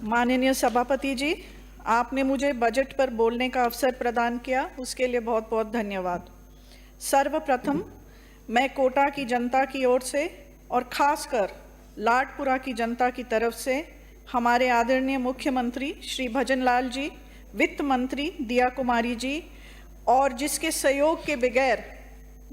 माननीय सभापति जी, आपने मुझे बजट पर बोलने का अवसर प्रदान किया, उसके लिए बहुत बहुत धन्यवाद। सर्वप्रथम मैं कोटा की जनता की ओर से और खासकर लाडपुरा की जनता की तरफ से हमारे आदरणीय मुख्यमंत्री श्री भजन लाल जी, वित्त मंत्री दिया कुमारी जी और जिसके सहयोग के बगैर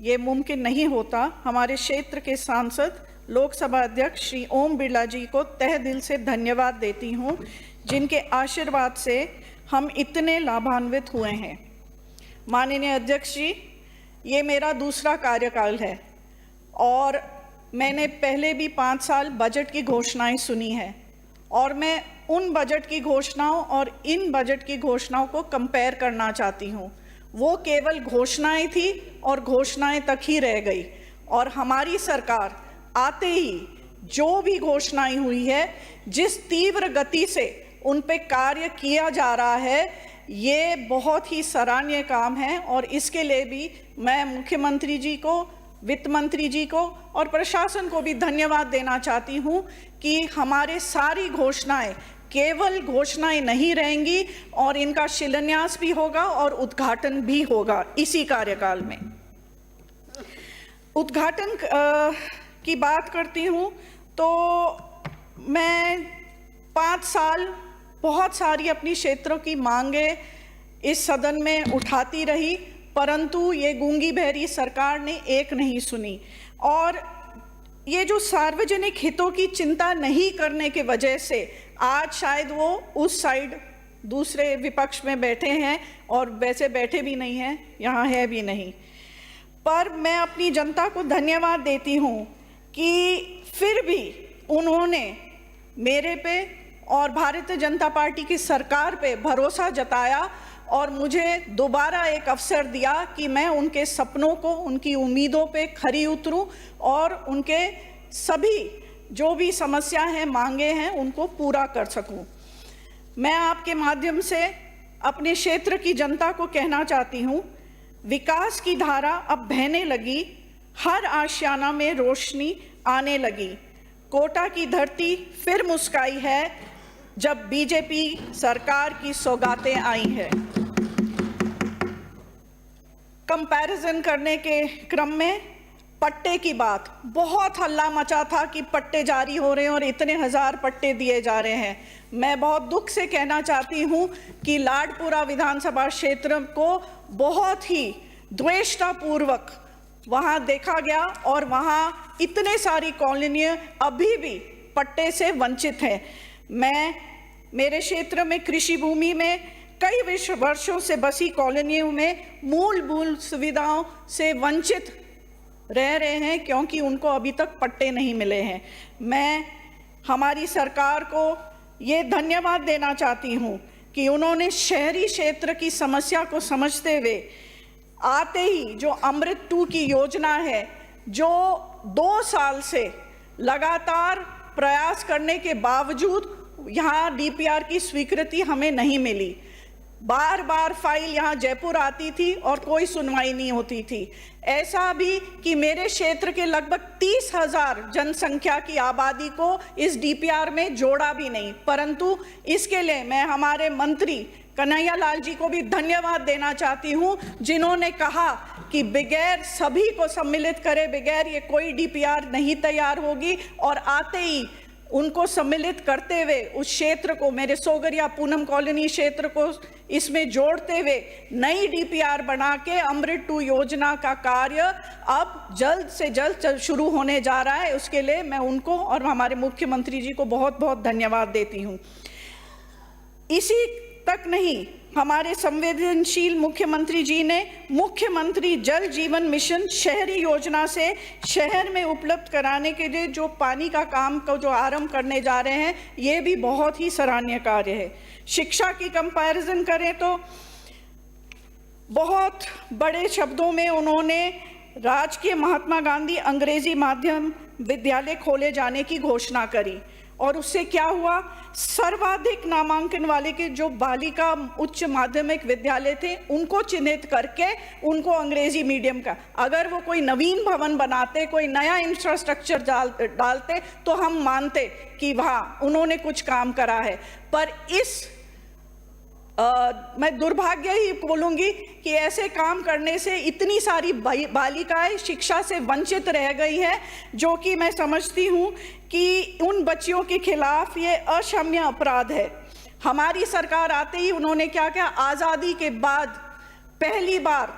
ये मुमकिन नहीं होता, हमारे क्षेत्र के सांसद लोकसभा अध्यक्ष श्री ओम बिरला जी को तहे दिल से धन्यवाद देती हूँ, जिनके आशीर्वाद से हम इतने लाभान्वित हुए हैं। माननीय अध्यक्ष जी, ये मेरा दूसरा कार्यकाल है और मैंने पहले भी 5 साल बजट की घोषणाएं सुनी है और मैं उन बजट की घोषणाओं और इन बजट की घोषणाओं को कंपेयर करना चाहती हूँ। वो केवल घोषणाएं थी और घोषणाएं तक ही रह गई और हमारी सरकार आते ही जो भी घोषणाएं हुई है, जिस तीव्र गति से उन पे कार्य किया जा रहा है, ये बहुत ही सराहनीय काम है और इसके लिए भी मैं मुख्यमंत्री जी को, वित्त मंत्री जी को और प्रशासन को भी धन्यवाद देना चाहती हूँ कि हमारे सारी घोषणाएं केवल घोषणाएं नहीं रहेंगी और इनका शिलान्यास भी होगा और उद्घाटन भी होगा इसी कार्यकाल में। उद्घाटन की बात करती हूँ तो मैं 5 साल बहुत सारी अपनी क्षेत्रों की मांगें इस सदन में उठाती रही, परंतु ये गूंगी बहरी सरकार ने एक नहीं सुनी और ये जो सार्वजनिक हितों की चिंता नहीं करने के वजह से आज शायद वो उस साइड दूसरे विपक्ष में बैठे हैं और वैसे बैठे भी नहीं हैं, यहाँ है भी नहीं। पर मैं अपनी जनता को धन्यवाद देती हूँ कि फिर भी उन्होंने मेरे पे और भारतीय जनता पार्टी की सरकार पे भरोसा जताया और मुझे दोबारा एक अवसर दिया कि मैं उनके सपनों को, उनकी उम्मीदों पे खरी उतरूं और उनके सभी जो भी समस्या हैं, मांगे हैं, उनको पूरा कर सकूं। मैं आपके माध्यम से अपने क्षेत्र की जनता को कहना चाहती हूं, विकास की धारा अब बहने लगी, हर आशियाना में रोशनी आने लगी। कोटा की धरती फिर मुस्काई है जब बीजेपी सरकार की सौगातें आई है। कंपैरिजन करने के क्रम में पट्टे की बात, बहुत हल्ला मचा था कि पट्टे जारी हो रहे हैं और इतने हजार पट्टे दिए जा रहे हैं। मैं बहुत दुख से कहना चाहती हूं कि लाडपुरा विधानसभा क्षेत्र को बहुत ही द्वेषतापूर्वक वहां देखा गया और वहां इतने सारी कॉलोनियां अभी भी पट्टे से वंचित हैं। मैं मेरे क्षेत्र में कृषि भूमि में कई वर्षों से बसी कॉलोनियों में मूलभूत सुविधाओं से वंचित रह रहे हैं क्योंकि उनको अभी तक पट्टे नहीं मिले हैं। मैं हमारी सरकार को ये धन्यवाद देना चाहती हूँ कि उन्होंने शहरी क्षेत्र की समस्या को समझते हुए आते ही जो अमृत 2 की योजना है, जो 2 साल से लगातार प्रयास करने के बावजूद यहाँ डीपीआर की स्वीकृति हमें नहीं मिली। बार बार फाइल यहाँ जयपुर आती थी और कोई सुनवाई नहीं होती थी। ऐसा भी कि मेरे क्षेत्र के लगभग 30,000 जनसंख्या की आबादी को इस डीपीआर में जोड़ा भी नहीं, परंतु इसके लिए मैं हमारे मंत्री कन्हैया लाल जी को भी धन्यवाद देना चाहती हूँ, जिन्होंने कहा कि बगैर सभी को सम्मिलित करे बगैर ये कोई डीपीआर नहीं तैयार होगी और आते ही उनको सम्मिलित करते हुए उस क्षेत्र को, मेरे सोगरिया पूनम कॉलोनी क्षेत्र को इसमें जोड़ते हुए नई डीपीआर बना के अमृत 2 योजना का कार्य अब जल्द से जल्द शुरू होने जा रहा है। उसके लिए मैं उनको और हमारे मुख्यमंत्री जी को बहुत बहुत धन्यवाद देती हूँ। इसी तक नहीं, हमारे संवेदनशील मुख्यमंत्री जी ने मुख्यमंत्री जल जीवन मिशन शहरी योजना से शहर में उपलब्ध कराने के लिए जो पानी का काम को जो आरंभ करने जा रहे हैं, ये भी बहुत ही सराहनीय कार्य है। शिक्षा की कंपैरिजन करें तो बहुत बड़े शब्दों में उन्होंने राजकीय महात्मा गांधी अंग्रेजी माध्यम विद्यालय खोले जाने की घोषणा करी और उससे क्या हुआ, सर्वाधिक नामांकन वाले के जो बालिका उच्च माध्यमिक विद्यालय थे उनको चिन्हित करके उनको अंग्रेजी मीडियम का, अगर वो कोई नवीन भवन बनाते, कोई नया इंफ्रास्ट्रक्चर डालते तो हम मानते कि वहाँ उन्होंने कुछ काम करा है। पर मैं दुर्भाग्य ही बोलूंगी कि ऐसे काम करने से इतनी सारी बालिकाएं शिक्षा से वंचित रह गई है, जो कि मैं समझती हूं कि उन बच्चियों के खिलाफ ये अक्षम्य अपराध है। हमारी सरकार आते ही उन्होंने क्या किया, आज़ादी के बाद पहली बार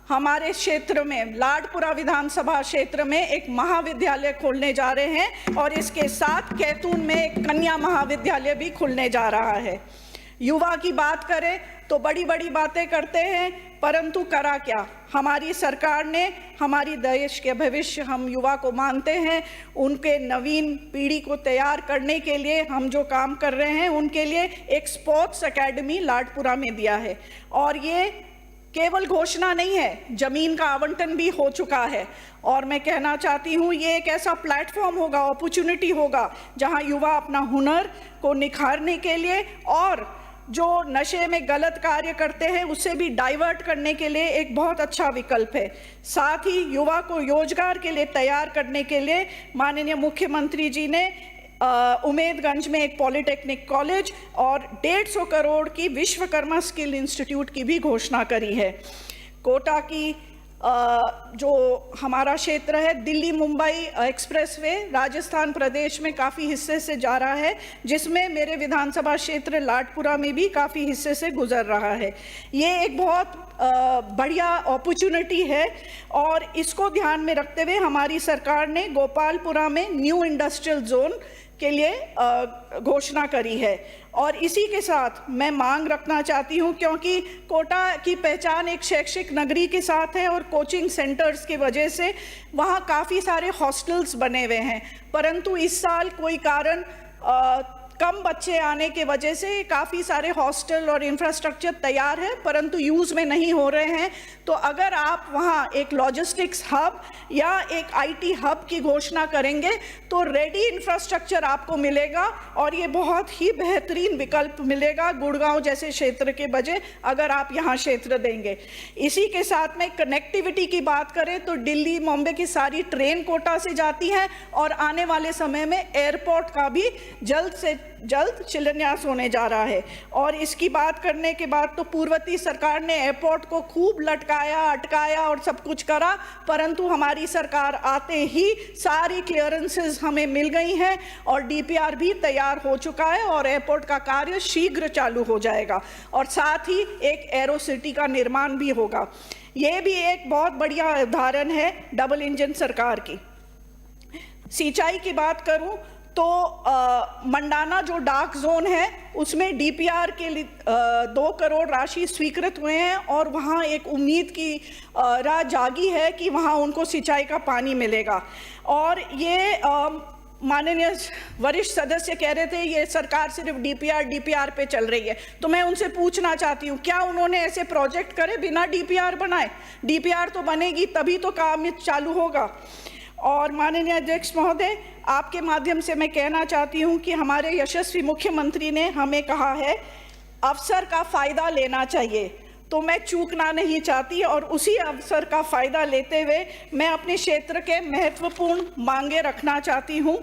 हमारे क्षेत्र में, लाडपुरा विधानसभा क्षेत्र में एक महाविद्यालय खोलने जा रहे हैं और इसके साथ कैथून में एक कन्या महाविद्यालय भी खुलने जा रहा है। युवा की बात करें तो बड़ी बड़ी बातें करते हैं, परंतु करा क्या? हमारी सरकार ने, हमारी देश के भविष्य हम युवा को मानते हैं, उनके नवीन पीढ़ी को तैयार करने के लिए हम जो काम कर रहे हैं उनके लिए एक स्पोर्ट्स एकेडमी लाडपुरा में दिया है। और ये केवल घोषणा नहीं है, जमीन का आवंटन भी हो चुका है। और मैं कहना चाहती हूँ ये एक ऐसा प्लेटफॉर्म होगा, अपॉर्चुनिटी होगा, जहाँ युवा अपना हुनर को निखारने के लिए और जो नशे में गलत कार्य करते हैं उससे भी डाइवर्ट करने के लिए एक बहुत अच्छा विकल्प है। साथ ही युवा को रोजगार के लिए तैयार करने के लिए माननीय मुख्यमंत्री जी ने उमेदगंज में एक पॉलिटेक्निक कॉलेज और 150 करोड़ की विश्वकर्मा स्किल इंस्टीट्यूट की भी घोषणा करी है। कोटा की जो हमारा क्षेत्र है, दिल्ली मुंबई एक्सप्रेसवे राजस्थान प्रदेश में काफ़ी हिस्से से जा रहा है, जिसमें मेरे विधानसभा क्षेत्र लाडपुरा में भी काफ़ी हिस्से से गुजर रहा है। ये एक बहुत बढ़िया अपॉर्चुनिटी है और इसको ध्यान में रखते हुए हमारी सरकार ने गोपालपुरा में न्यू इंडस्ट्रियल जोन के लिए घोषणा करी है। और इसी के साथ मैं मांग रखना चाहती हूं, क्योंकि कोटा की पहचान एक शैक्षिक नगरी के साथ है और कोचिंग सेंटर्स की वजह से वहां काफ़ी सारे हॉस्टल्स बने हुए हैं, परंतु इस साल कोई कारण कम बच्चे आने के वजह से काफ़ी सारे हॉस्टल और इंफ्रास्ट्रक्चर तैयार है परंतु यूज़ में नहीं हो रहे हैं। तो अगर आप वहाँ एक लॉजिस्टिक्स हब या एक आईटी हब की घोषणा करेंगे तो रेडी इंफ्रास्ट्रक्चर आपको मिलेगा और ये बहुत ही बेहतरीन विकल्प मिलेगा गुड़गांव जैसे क्षेत्र के बजाय, अगर आप यहाँ क्षेत्र देंगे। इसी के साथ में कनेक्टिविटी की बात करें तो दिल्ली मुंबई की सारी ट्रेन कोटा से जाती हैं और आने वाले समय में एयरपोर्ट का भी जल्द से जल्द शिलान्यास होने जा रहा है। और इसकी बात करने के बाद तो पूर्ववर्ती सरकार ने एयरपोर्ट को खूब लटकाया, अटकाया और सब कुछ करा, परंतु हमारी सरकार आते ही सारी क्लियरेंसेस हमें मिल गई हैं और डीपीआर भी तैयार हो चुका है और एयरपोर्ट का कार्य शीघ्र चालू हो जाएगा और साथ ही एक एरो सिटी का निर्माण भी होगा। ये भी एक बहुत बढ़िया उदाहरण है डबल इंजन सरकार की। सिंचाई की बात करूं तो मंडाना जो डार्क जोन है उसमें डीपीआर के लिए 2 करोड़ राशि स्वीकृत हुए हैं और वहाँ एक उम्मीद की राह जागी है कि वहाँ उनको सिंचाई का पानी मिलेगा। और ये माननीय वरिष्ठ सदस्य कह रहे थे ये सरकार सिर्फ डीपीआर पे चल रही है, तो मैं उनसे पूछना चाहती हूँ क्या उन्होंने ऐसे प्रोजेक्ट करे बिना डीपीआर बनाए? डीपीआर तो बनेगी तभी तो काम चालू होगा। और माननीय अध्यक्ष महोदय, आपके माध्यम से मैं कहना चाहती हूं कि हमारे यशस्वी मुख्यमंत्री ने हमें कहा है अवसर का फायदा लेना चाहिए, तो मैं चूकना नहीं चाहती और उसी अवसर का फायदा लेते हुए मैं अपने क्षेत्र के महत्वपूर्ण मांगे रखना चाहती हूं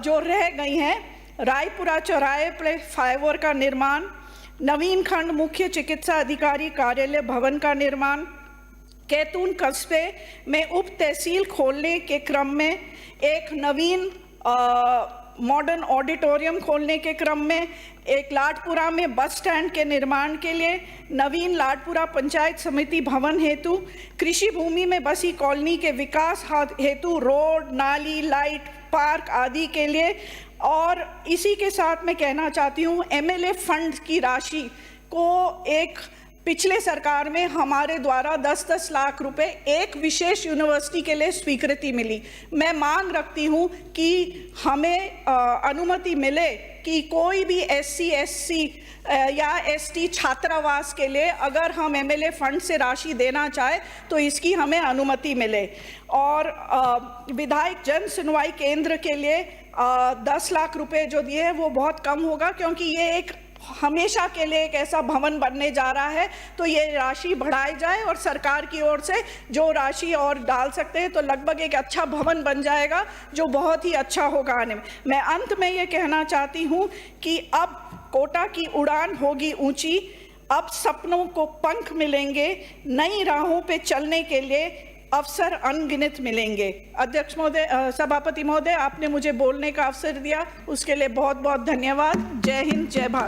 जो रह गई हैं। रायपुरा चौराहे पर फ्लाईओवर का निर्माण, नवीन खंड मुख्य चिकित्सा अधिकारी कार्यालय भवन का निर्माण, कैथून कस्बे में उप तहसील खोलने के क्रम में एक नवीन मॉडर्न ऑडिटोरियम खोलने के क्रम में, एक लाडपुरा में बस स्टैंड के निर्माण के लिए नवीन लाडपुरा पंचायत समिति भवन हेतु, कृषि भूमि में बसी कॉलोनी के विकास हेतु रोड, नाली, लाइट, पार्क आदि के लिए। और इसी के साथ मैं कहना चाहती हूँ एमएलए फंड की राशि को एक पिछले सरकार में हमारे द्वारा 10-10 लाख रुपए एक विशेष यूनिवर्सिटी के लिए स्वीकृति मिली। मैं मांग रखती हूं कि हमें अनुमति मिले कि कोई भी SC, SC या ST छात्रावास के लिए अगर हम एमएलए फंड से राशि देना चाहे तो इसकी हमें अनुमति मिले। और विधायक जन सुनवाई केंद्र के लिए 10 लाख रुपए जो दिए हैं वो बहुत कम होगा, क्योंकि ये एक हमेशा के लिए एक ऐसा भवन बनने जा रहा है। तो ये राशि बढ़ाई जाए और सरकार की ओर से जो राशि और डाल सकते हैं तो लगभग एक अच्छा भवन बन जाएगा, जो बहुत ही अच्छा होगा आने में। मैं अंत में ये कहना चाहती हूँ कि अब कोटा की उड़ान होगी ऊंची, अब सपनों को पंख मिलेंगे, नई राहों पे चलने के लिए अवसर अनगिनत मिलेंगे। अध्यक्ष महोदय, सभापति महोदय, आपने मुझे बोलने का अवसर दिया, उसके लिए बहुत बहुत धन्यवाद। जय हिंद, जय भारत।